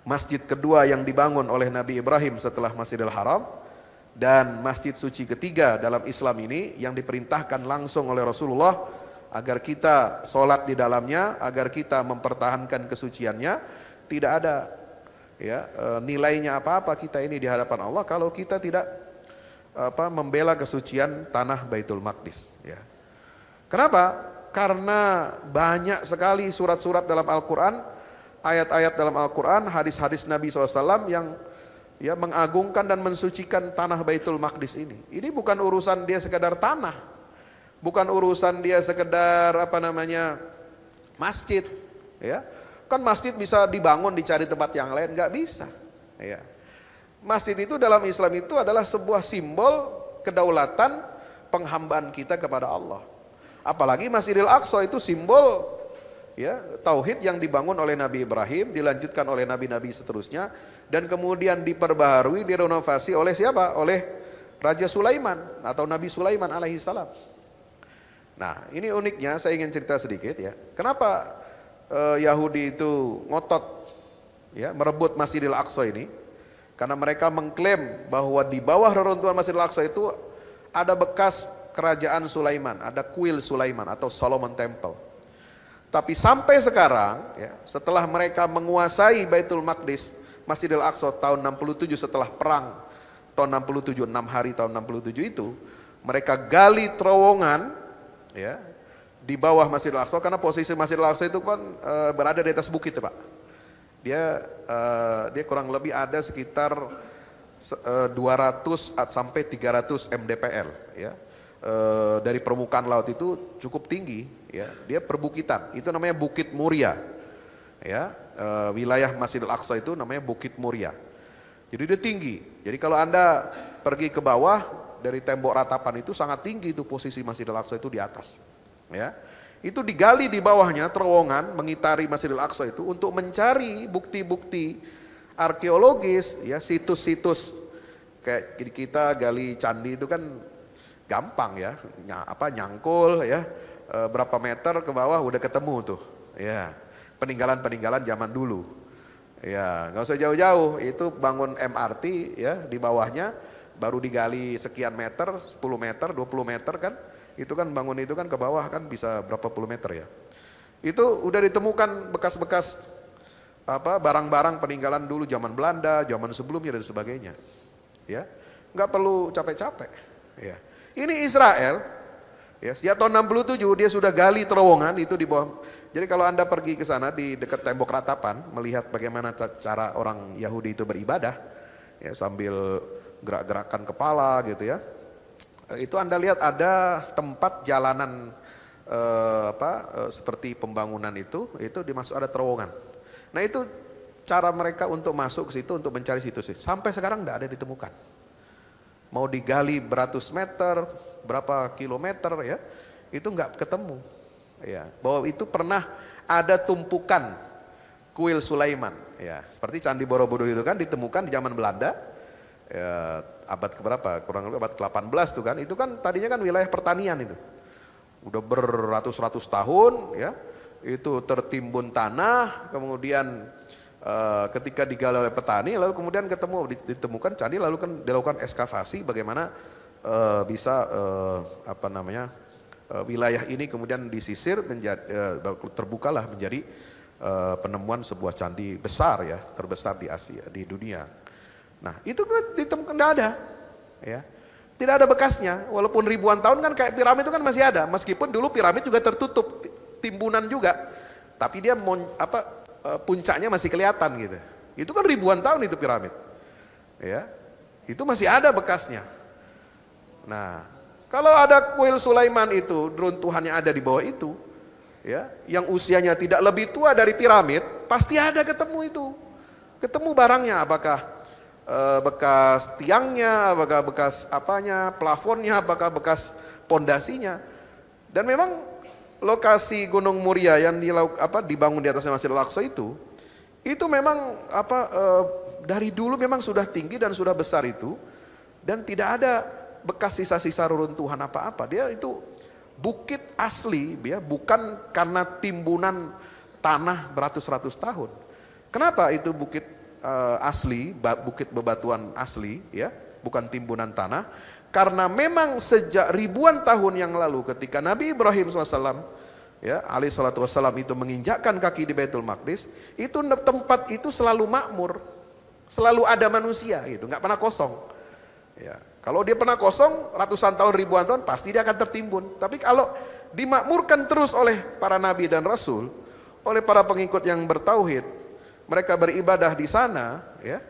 masjid kedua yang dibangun oleh Nabi Ibrahim setelah Masjidil Haram, dan masjid suci ketiga dalam Islam ini yang diperintahkan langsung oleh Rasulullah agar kita sholat di dalamnya, agar kita mempertahankan kesuciannya. Tidak ada ya nilainya apa-apa kita ini di hadapan Allah kalau kita tidak membela kesucian tanah Baitul Maqdis ya. Kenapa? Karena banyak sekali surat-surat dalam Al-Quran, ayat-ayat dalam Al-Quran, hadis-hadis Nabi SAW yang ya mengagungkan dan mensucikan tanah Baitul Maqdis ini. Ini bukan urusan dia sekedar tanah, bukan urusan dia sekedar masjid, ya. Kan masjid bisa dibangun dicari tempat yang lain, nggak bisa. Ya. Masjid itu dalam Islam itu adalah sebuah simbol kedaulatan penghambaan kita kepada Allah. Apalagi Masjidil Aqsa itu simbol ya tauhid yang dibangun oleh Nabi Ibrahim, dilanjutkan oleh nabi-nabi seterusnya, dan kemudian diperbaharui, direnovasi oleh siapa? Oleh Raja Sulaiman atau Nabi Sulaiman alaihi salam. Nah, ini uniknya saya ingin cerita sedikit ya. Kenapa Yahudi itu ngotot ya merebut Masjidil Aqsa ini? Karena mereka mengklaim bahwa di bawah reruntuhan Masjidil Aqsa itu ada bekas kerajaan Sulaiman, ada kuil Sulaiman atau Solomon Temple. Tapi sampai sekarang ya, setelah mereka menguasai Baitul Maqdis, Masjidil Aqsa tahun 67 setelah perang tahun 67, 6 hari tahun 67 itu, mereka gali terowongan ya di bawah Masjidil Aqsa, karena posisi Masjidil Aqsa itu kan berada di atas bukit ya, Pak. Dia kurang lebih ada sekitar 200 sampai 300 mdpl ya. Dari permukaan laut itu cukup tinggi ya, dia perbukitan, itu namanya Bukit Muria ya, wilayah Masjidil Aqsa itu namanya Bukit Muria. Jadi dia tinggi, jadi kalau Anda pergi ke bawah dari tembok ratapan itu sangat tinggi, itu posisi Masjidil Aqsa itu di atas. Ya, itu digali di bawahnya terowongan mengitari Masjidil Aqsa itu untuk mencari bukti-bukti arkeologis, ya, situs-situs. Kayak kita gali candi itu kan gampang ya, nyangkul ya, berapa meter ke bawah udah ketemu tuh, ya, peninggalan-peninggalan zaman dulu, ya, nggak usah jauh-jauh, itu bangun MRT ya di bawahnya, baru digali sekian meter, 10 meter, 20 meter kan, itu kan bangun itu kan ke bawah kan bisa berapa puluh meter ya, itu udah ditemukan bekas-bekas barang-barang peninggalan dulu zaman Belanda, zaman sebelumnya dan sebagainya, ya, nggak perlu capek-capek, ya. Ini Israel, ya, sejak tahun 67 dia sudah gali terowongan itu di bawah. Jadi kalau Anda pergi ke sana di dekat tembok ratapan, melihat bagaimana cara orang Yahudi itu beribadah, ya, sambil gerak-gerakan kepala gitu ya. Itu Anda lihat ada tempat jalanan seperti pembangunan itu dimasuk ada terowongan. Nah itu cara mereka untuk masuk ke situ untuk mencari situs. Sampai sekarang tidak ada ditemukan. Mau digali beratus meter, berapa kilometer ya, itu nggak ketemu. Ya, bahwa itu pernah ada tumpukan kuil Sulaiman. Ya, seperti Candi Borobudur itu kan ditemukan di zaman Belanda, ya, abad keberapa? Kurang lebih abad ke-18 tuh kan. Itu kan tadinya kan wilayah pertanian itu. Udah beratus-ratus tahun, ya, itu tertimbun tanah, kemudian ketika digali oleh petani, lalu kemudian ditemukan candi, lalu kan dilakukan ekskavasi bagaimana bisa wilayah ini kemudian disisir menjadi terbukalah menjadi penemuan sebuah candi besar ya, terbesar di Asia, di dunia. Nah itu ditemukan tidak ada, ya, tidak ada bekasnya, walaupun ribuan tahun kan kayak piramid itu kan masih ada, meskipun dulu piramid juga tertutup timbunan juga, tapi dia puncaknya masih kelihatan gitu. Itu kan ribuan tahun itu piramid. Ya. Itu masih ada bekasnya. Nah, kalau ada kuil Sulaiman itu, runtuhannya ada di bawah itu, ya, yang usianya tidak lebih tua dari piramid, pasti ada ketemu itu. Ketemu barangnya, apakah bekas tiangnya, apakah bekas plafonnya, apakah bekas pondasinya. Dan memang lokasi Gunung Muria yang dibangun di atasnya Masjidil Aqsa itu memang dari dulu memang sudah tinggi dan sudah besar itu, dan tidak ada bekas sisa-sisa reruntuhan apa-apa. Dia itu bukit asli, ya, bukan karena timbunan tanah beratus-ratus tahun. Kenapa itu bukit asli, bukit bebatuan asli, ya, bukan timbunan tanah? Karena memang sejak ribuan tahun yang lalu ketika Nabi Ibrahim SAW, ya, alaihi salatu wassalam itu menginjakkan kaki di Baitul Maqdis, itu tempat itu selalu makmur, selalu ada manusia, gitu, nggak pernah kosong. Ya, kalau dia pernah kosong ratusan tahun, ribuan tahun, pasti dia akan tertimbun. Tapi kalau dimakmurkan terus oleh para nabi dan rasul, oleh para pengikut yang bertauhid, mereka beribadah di sana, ya,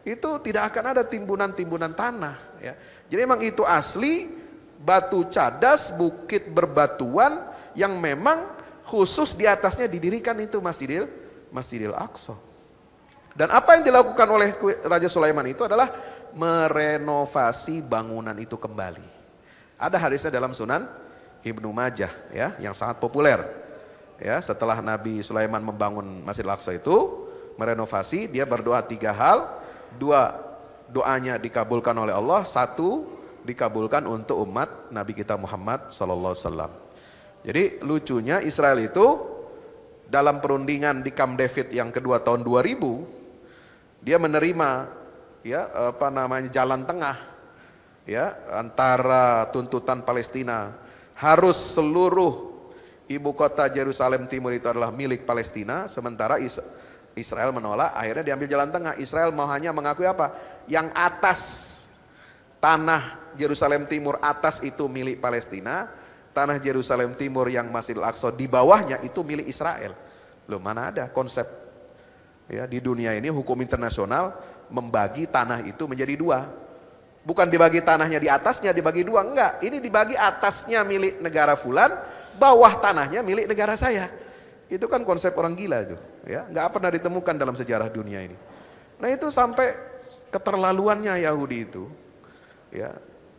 itu tidak akan ada timbunan-timbunan tanah, ya. Jadi memang itu asli batu cadas, bukit berbatuan yang memang khusus di atasnya didirikan itu Masjidil Aqsa. Dan apa yang dilakukan oleh Raja Sulaiman itu adalah merenovasi bangunan itu kembali. Ada hadisnya dalam Sunan Ibnu Majah, ya, yang sangat populer. Ya, setelah Nabi Sulaiman membangun Masjidil Aqsa itu, merenovasi, dia berdoa 3 hal. 2 doanya dikabulkan oleh Allah, 1 dikabulkan untuk umat Nabi kita Muhammad sallallahu alaihi wasallam. Jadi lucunya Israel itu dalam perundingan di Camp David yang kedua tahun 2000, dia menerima, ya, jalan tengah, ya, antara tuntutan Palestina harus seluruh ibu kota Yerusalem Timur itu adalah milik Palestina, sementara Israel menolak. Akhirnya diambil jalan tengah. Israel mau hanya mengakui apa? Yang atas tanah Yerusalem Timur atas itu milik Palestina, tanah Yerusalem Timur yang Masjidil Aqsa di bawahnya itu milik Israel. Loh, mana ada konsep, ya, di dunia ini hukum internasional membagi tanah itu menjadi 2. Bukan dibagi tanahnya di atasnya dibagi 2, enggak. Ini dibagi atasnya milik negara fulan, bawah tanahnya milik negara saya. Itu kan konsep orang gila itu, ya, nggak pernah ditemukan dalam sejarah dunia ini. Nah itu sampai keterlaluannya Yahudi itu, ya,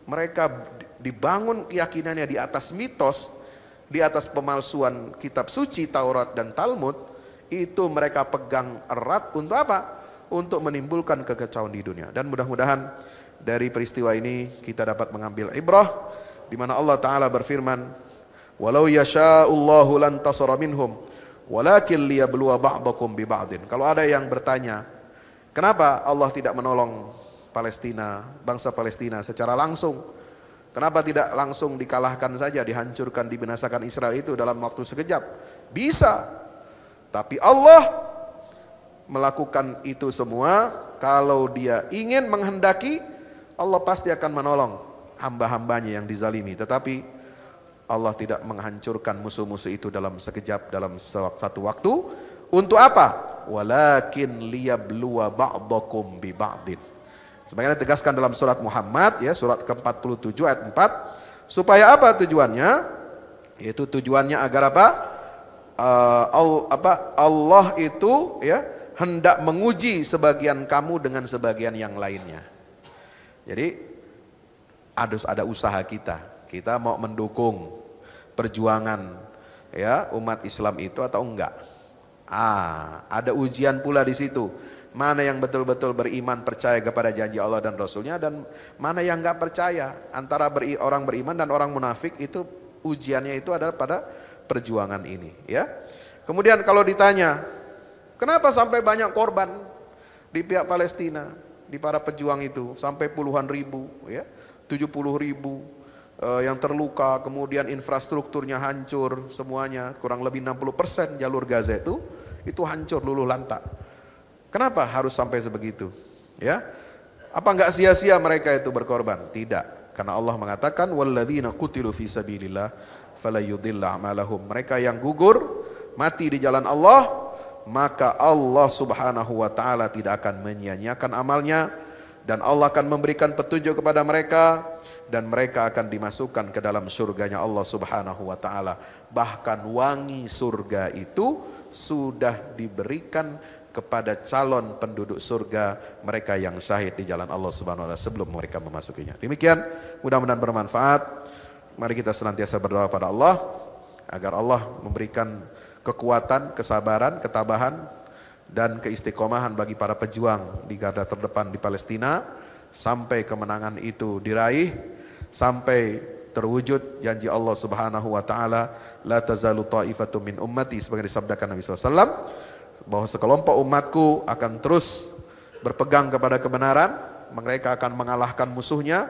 mereka dibangun keyakinannya di atas mitos, di atas pemalsuan kitab suci Taurat dan Talmud, itu mereka pegang erat untuk apa? Untuk menimbulkan kekacauan di dunia. Dan mudah-mudahan dari peristiwa ini kita dapat mengambil ibrah, di mana Allah Ta'ala berfirman, walau yasha'ullahu lantasara minhum walakin liyabluwa ba'dakum bi ba'din. Kalau ada yang bertanya, kenapa Allah tidak menolong Palestina, bangsa Palestina secara langsung? Kenapa tidak langsung dikalahkan saja, dihancurkan, dibinasakan Israel itu dalam waktu sekejap? Bisa. Tapi Allah melakukan itu semua kalau Dia ingin menghendaki, Allah pasti akan menolong hamba-hambanya yang dizalimi. Tetapi Allah tidak menghancurkan musuh-musuh itu dalam sekejap, dalam satu waktu. Untuk apa? Walakin liyabluwa ba'dakum bi ba'din. Sebagaimana ditegaskan dalam surat Muhammad, ya, surat ke-47 ayat 4. Supaya apa tujuannya? Yaitu tujuannya agar apa? Allah itu, ya, hendak menguji sebagian kamu dengan sebagian yang lainnya. Jadi harus ada usaha kita. Kita mau mendukung perjuangan, ya, umat Islam itu atau enggak? Ada ujian pula di situ. Mana yang betul-betul beriman, percaya kepada janji Allah dan Rasulnya, dan mana yang enggak percaya. Antara orang beriman dan orang munafik itu ujiannya itu adalah pada perjuangan ini, ya. Kemudian kalau ditanya, kenapa sampai banyak korban di pihak Palestina, di para pejuang itu, sampai puluhan ribu, ya, 70.000 yang terluka, kemudian infrastrukturnya hancur semuanya, kurang lebih 60% jalur Gaza itu hancur luluh lantak. Kenapa harus sampai sebegitu? Ya, apa enggak sia-sia mereka itu berkorban? Tidak, karena Allah mengatakan walladzina qutilu fi sabilillah fala yudhilla a'malahum. Mereka yang gugur mati di jalan Allah, maka Allah Subhanahu wa taala tidak akan menyia-nyiakan amalnya, dan Allah akan memberikan petunjuk kepada mereka, dan mereka akan dimasukkan ke dalam surganya Allah Subhanahu wa taala. Bahkan wangi surga itu sudah diberikan kepada calon penduduk surga, mereka yang syahid di jalan Allah Subhanahu wa taala sebelum mereka memasukinya. Demikian, mudah-mudahan bermanfaat. Mari kita senantiasa berdoa pada Allah agar Allah memberikan kekuatan, kesabaran, ketabahan dan keistiqomahan bagi para pejuang di garda terdepan di Palestina sampai kemenangan itu diraih, sampai terwujud janji Allah Subhanahu wa taala, la tazalu ta'ifatum min ummati, sebagai disabdakan Nabi SAW, bahwa sekelompok umatku akan terus berpegang kepada kebenaran, mereka akan mengalahkan musuhnya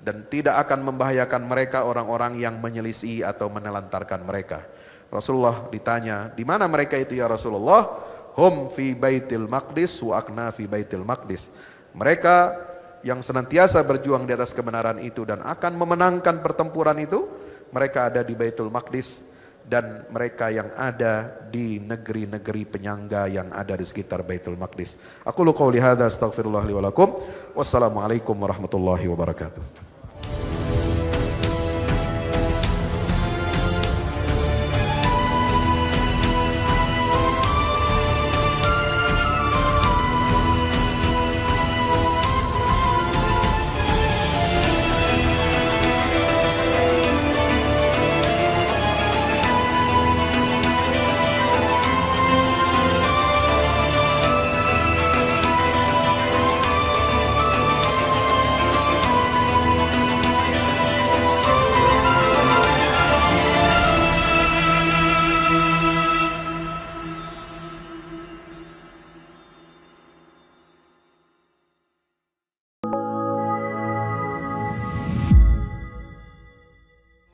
dan tidak akan membahayakan mereka orang-orang yang menyelisih atau menelantarkan mereka. Rasulullah ditanya, di mana mereka itu ya Rasulullah? Hum fi baitil maqdis wa akna fi baitil maqdis. Mereka yang senantiasa berjuang di atas kebenaran itu dan akan memenangkan pertempuran itu, mereka ada di Baitul Maqdis, dan mereka yang ada di negeri-negeri penyangga yang ada di sekitar Baitul Maqdis. Aqulu qouli hadza astaghfirullah li wa lakum. Wassalamualaikum warahmatullahi wabarakatuh.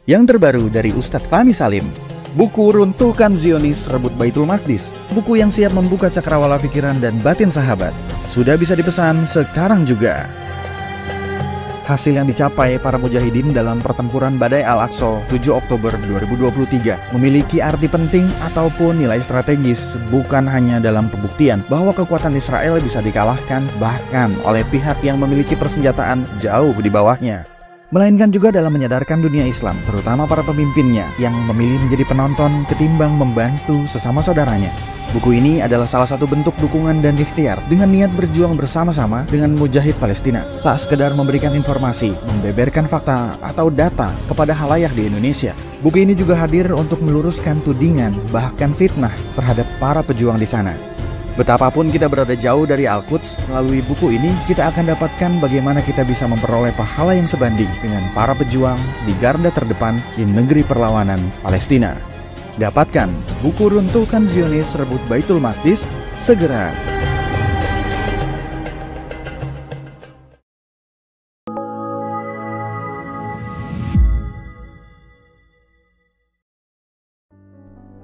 Yang terbaru dari Ustadz Fahmi Salim, buku Runtuhkan Zionis Rebut Baitul Maqdis, buku yang siap membuka cakrawala pikiran dan batin sahabat, sudah bisa dipesan sekarang juga. Hasil yang dicapai para mujahidin dalam pertempuran Badai Al-Aqsa 7 Oktober 2023 memiliki arti penting ataupun nilai strategis, bukan hanya dalam pembuktian bahwa kekuatan Israel bisa dikalahkan bahkan oleh pihak yang memiliki persenjataan jauh di bawahnya, melainkan juga dalam menyadarkan dunia Islam, terutama para pemimpinnya yang memilih menjadi penonton ketimbang membantu sesama saudaranya. Buku ini adalah salah satu bentuk dukungan dan ikhtiar dengan niat berjuang bersama-sama dengan mujahid Palestina. Tak sekedar memberikan informasi, membeberkan fakta atau data kepada khalayak di Indonesia. Buku ini juga hadir untuk meluruskan tudingan, bahkan fitnah terhadap para pejuang di sana. Betapapun kita berada jauh dari Al-Quds, melalui buku ini kita akan dapatkan bagaimana kita bisa memperoleh pahala yang sebanding dengan para pejuang di garda terdepan di negeri perlawanan Palestina. Dapatkan buku Runtuhkan Zionis Rebut Baitul Maqdis segera.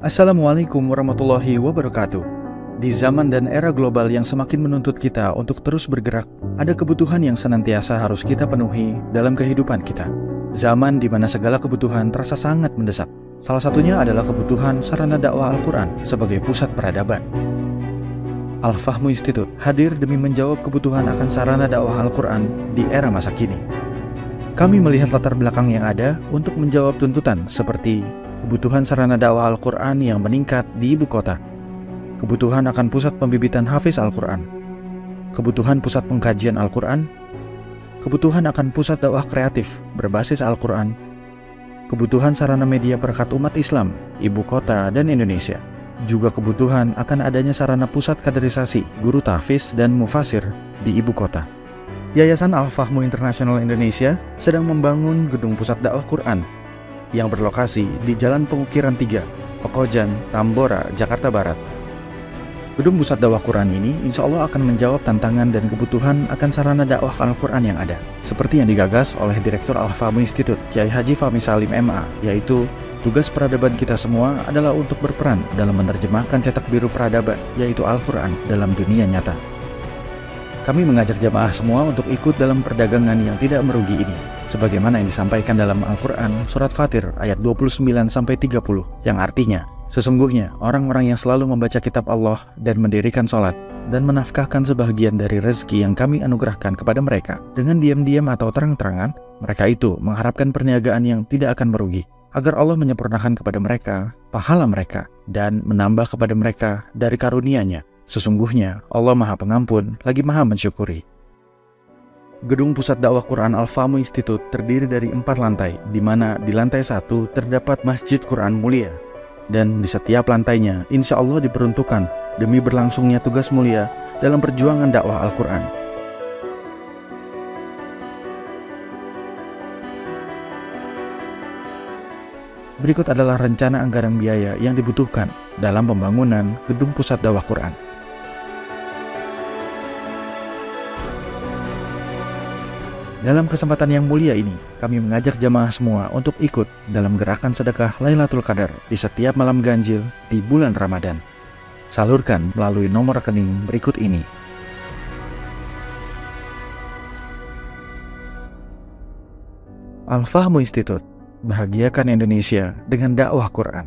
Assalamualaikum warahmatullahi wabarakatuh. Di zaman dan era global yang semakin menuntut kita untuk terus bergerak, ada kebutuhan yang senantiasa harus kita penuhi dalam kehidupan kita. Zaman di mana segala kebutuhan terasa sangat mendesak. Salah satunya adalah kebutuhan sarana dakwah Al-Quran sebagai pusat peradaban. Al-Fahmu Institute hadir demi menjawab kebutuhan akan sarana dakwah Al-Quran di era masa kini. Kami melihat latar belakang yang ada untuk menjawab tuntutan seperti kebutuhan sarana dakwah Al-Quran yang meningkat di ibu kota, kebutuhan akan pusat pembibitan hafiz Al-Quran, kebutuhan pusat pengkajian Al-Quran, kebutuhan akan pusat dakwah kreatif berbasis Al-Quran, kebutuhan sarana media perekat umat Islam, ibu kota, dan Indonesia. Juga kebutuhan akan adanya sarana pusat kaderisasi, guru tahfiz, dan mufasir di ibu kota. Yayasan Al-Fahmu International Indonesia sedang membangun gedung pusat dakwah Quran yang berlokasi di Jalan Pengukiran 3, Pekojan, Tambora, Jakarta Barat. Gedung pusat dakwah Quran ini insya Allah akan menjawab tantangan dan kebutuhan akan sarana dakwah Al-Quran yang ada, seperti yang digagas oleh Direktur Al-Fahmu Institute, Kiai Haji Fahmi Salim MA, yaitu tugas peradaban kita semua adalah untuk berperan dalam menerjemahkan cetak biru peradaban, yaitu Al-Quran, dalam dunia nyata. Kami mengajak jamaah semua untuk ikut dalam perdagangan yang tidak merugi ini, sebagaimana yang disampaikan dalam Al-Quran Surat Fatir ayat 29-30, yang artinya, sesungguhnya orang-orang yang selalu membaca kitab Allah dan mendirikan sholat dan menafkahkan sebahagian dari rezeki yang kami anugerahkan kepada mereka dengan diam-diam atau terang-terangan, mereka itu mengharapkan perniagaan yang tidak akan merugi, agar Allah menyempurnakan kepada mereka pahala mereka dan menambah kepada mereka dari karunia-Nya. Sesungguhnya Allah Maha Pengampun lagi Maha Mensyukuri. Gedung Pusat Dakwah Quran Al-Fahmu Institute terdiri dari 4 lantai, di mana di lantai 1 terdapat Masjid Quran Mulia. Dan di setiap lantainya insya Allah diperuntukkan demi berlangsungnya tugas mulia dalam perjuangan dakwah Al-Quran. Berikut adalah rencana anggaran biaya yang dibutuhkan dalam pembangunan gedung pusat dakwah Quran. Dalam kesempatan yang mulia ini, kami mengajak jamaah semua untuk ikut dalam gerakan sedekah Lailatul Qadar di setiap malam ganjil di bulan Ramadan. Salurkan melalui nomor rekening berikut ini. Al-Fahmu Institute, bahagiakan Indonesia dengan dakwah Quran.